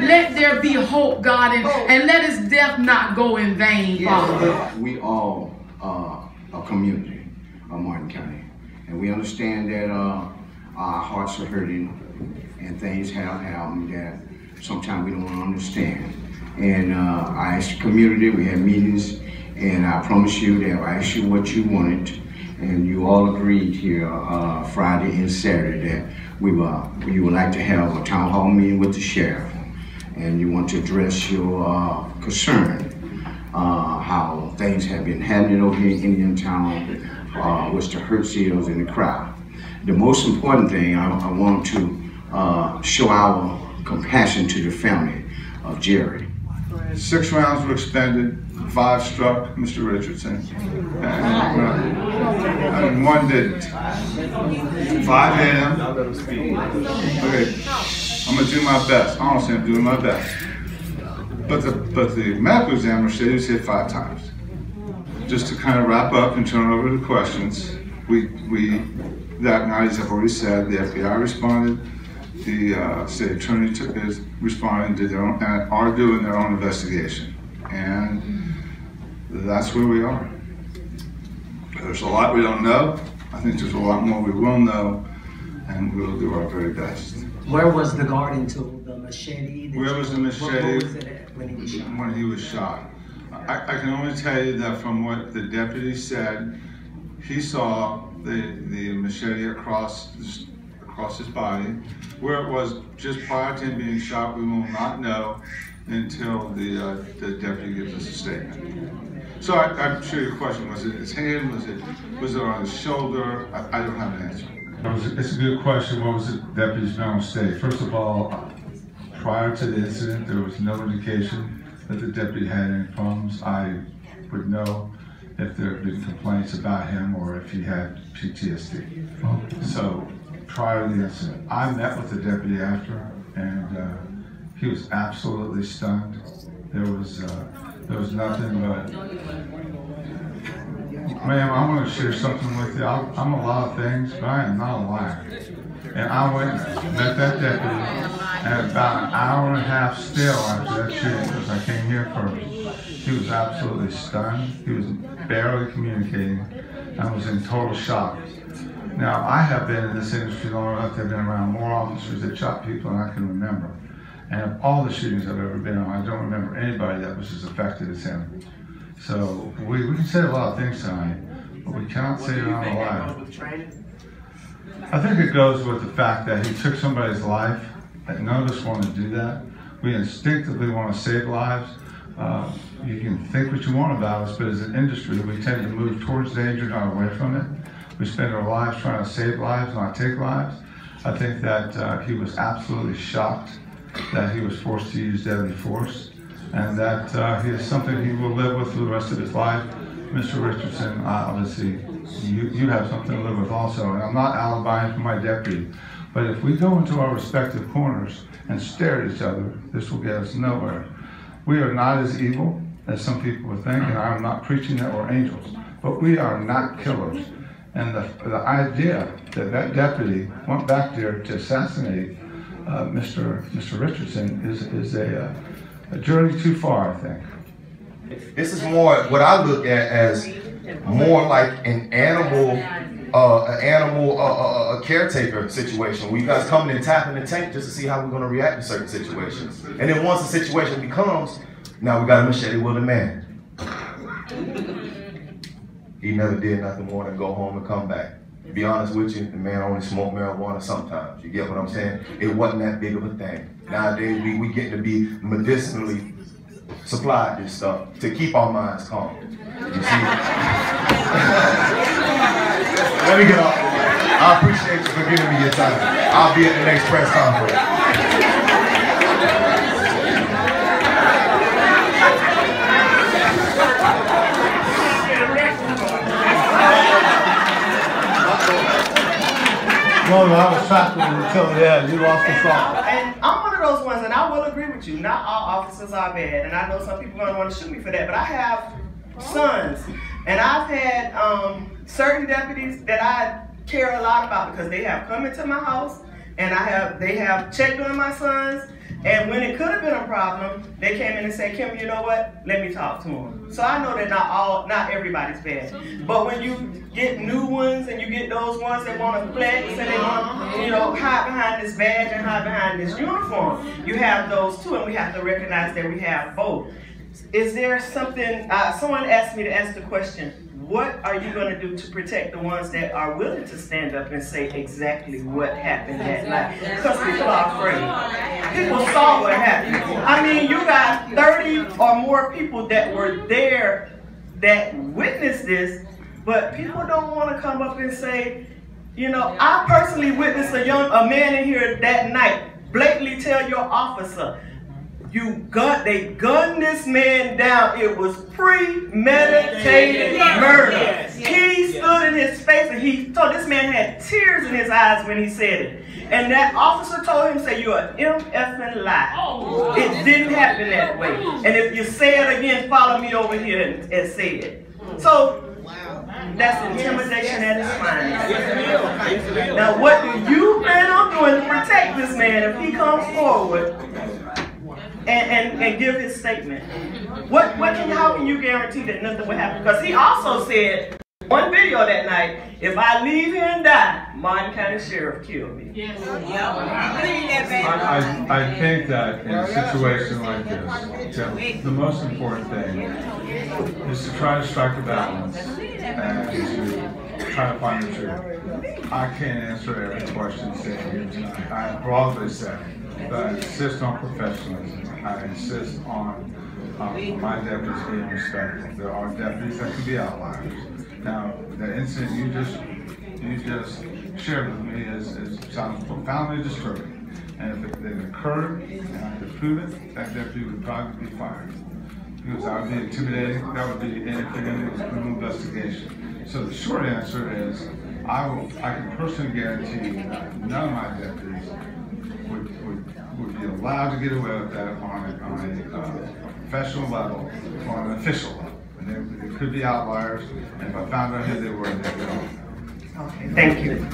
Let there be hope, God, and let his death not go in vain, Father. We all are a community of Martin County, and we understand that our hearts are hurting and things have happened that sometimes we don't understand. And I asked the community, we had meetings, and I promise you that I asked you what you wanted, and you all agreed here Friday and Saturday that you would like to have a town hall meeting with the sheriff, and you want to address your concern, how things have been happening over here in Indiantown, with the hurt seals in the crowd. The most important thing, I want to show our compassion to the family of Jerry. 6 rounds were expended, 5 struck Mr. Richardson, and 1 didn't. 5 hit him. Okay, I'm gonna do my best. Honestly, I'm doing my best. But the medical examiner said he was hit 5 times. Just to kind of wrap up and turn over the questions, that night, as I've already said, the FBI responded. The state attorney responded, did their own, and are doing their own investigation. And that's where we are. There's a lot we don't know. I think there's a lot more we will know, and we'll do our very best. Where was the guarding tool, the machete? Where was the machete? What was it at when he was shot? When he was shot. I can only tell you that from what the deputy said, he saw the machete across his body. Where it was just prior to him being shot, we will not know until the deputy gives us a statement. So I'm sure your question, was it his hand, was it on his shoulder? I don't have an answer. It's a good question. What was the deputy's mental state? First of all, prior to the incident, there was no indication that the deputy had any problems. I would know if there had been complaints about him or if he had PTSD. So prior to the incident, I met with the deputy after, and he was absolutely stunned. There was nothing but, ma'am, I want to share something with you. I'm a lot of things, but I am not a liar. And I went and met that deputy, and about an hour and a half still after that shooting, because I came here first, he was absolutely stunned. He was barely communicating and was in total shock. Now, I have been in this industry long enough, I've been around more officers that shot people than I can remember. And of all the shootings I've ever been on, I don't remember anybody that was as affected as him. So we can say a lot of things tonight, but we cannot say you're not alive. I think it goes with the fact that he took somebody's life, that none of us want to do that. We instinctively want to save lives. You can think what you want about us, but as an industry, we tend to move towards danger, not away from it. We spend our lives trying to save lives, not take lives. I think that he was absolutely shocked that he was forced to use deadly force, and that he is something he will live with for the rest of his life. Mr. Richardson, obviously, you have something to live with also, and I'm not alibying for my deputy, but if we go into our respective corners and stare at each other, this will get us nowhere. We are not as evil as some people would think, and I'm not preaching that we're angels, but we are not killers. And the idea that that deputy went back there to assassinate Mr. Richardson is a journey too far, I think. This is more what I look at as more like an animal caretaker situation, where you guys come in and tap in the tank just to see how we're going to react to certain situations. And then once the situation becomes, now we got a machete with a man. He never did nothing more than go home and come back. To be honest with you, the man only smoked marijuana sometimes. You get what I'm saying? It wasn't that big of a thing. Nowadays, we get to be medicinally supplied this stuff to keep our minds calm. You see? Let me get off. I appreciate you for giving me your time. I'll be at the next press conference. No, I was shocked when you told me that. You lost the thought. And I'm one of those ones, and I will agree with you. Not all officers are bad, and I know some people are going to want to shoot me for that, but I have sons, and I've had certain deputies that I care a lot about because they have come into my house, and they have checked on my sons. And when it could have been a problem, they came in and said, Kim, you know what? Let me talk to him. So I know that not everybody's bad. But when you get new ones and you get those ones that want to flex and they want to, hide behind this badge and hide behind this uniform, you have those too, and we have to recognize that we have both. Is there something, someone asked me to ask the question, what are you going to do to protect the ones that are willing to stand up and say exactly what happened that night? Because people are afraid. People saw what happened. I mean, you got 30 or more people that were there that witnessed this, but people don't want to come up and say, I personally witnessed a man in here that night blatantly tell your officer, they gunned this man down. It was premeditated murder. He stood in his face and he told, this man had tears in his eyes when he said it. And that officer told him, say, you're an MFing lie. It didn't happen that way. And if you say it again, follow me over here and say it. So, that's intimidation at its finest. Now, what do you plan on doing to protect this man if he comes forward and give his statement? How can you guarantee that nothing will happen? Because he also said on video that night, if I leave here and die, Martin County Sheriff killed me. I think that in a situation like this, the most important thing is to try to strike a balance and to try to find the truth. I can't answer every question said here tonight. I broadly said that I insist on professionalism. I insist on my deputies being respected. There are deputies that can be outliers. Now, the incident you just shared with me sounds profoundly disturbing. And if it occurred and I could prove it, that deputy would probably be fired. Because that would be intimidating, that would be interfering with the criminal investigation. So the short answer is, I can personally guarantee you that none of my deputies would be allowed to get away with that on a professional level or an official level. And there could be outliers, and if I found out who they were, they'd go. Okay, thank you.